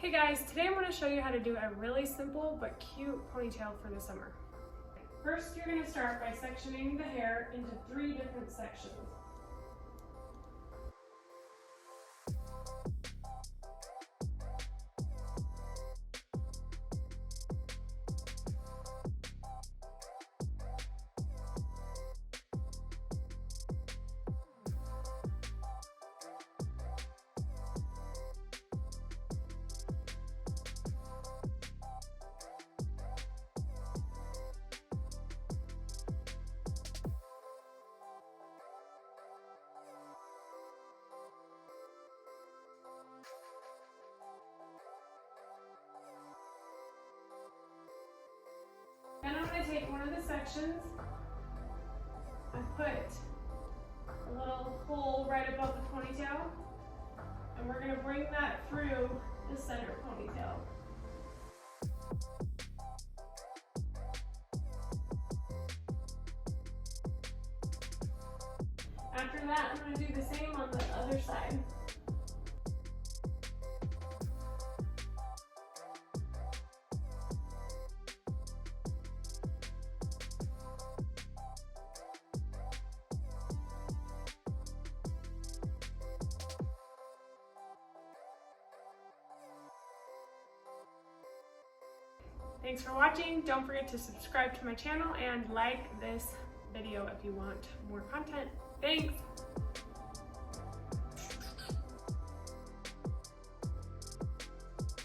Hey guys, today I'm going to show you how to do a really simple but cute ponytail for the summer. First, you're going to start by sectioning the hair into 3 different sections. Then I'm going to take one of the sections and put a little hole right above the ponytail, and we're going to bring that through the center ponytail. After that, I'm going to do the same on the other side. Thanks for watching. Don't forget to subscribe to my channel and like this video if you want more content. Thanks!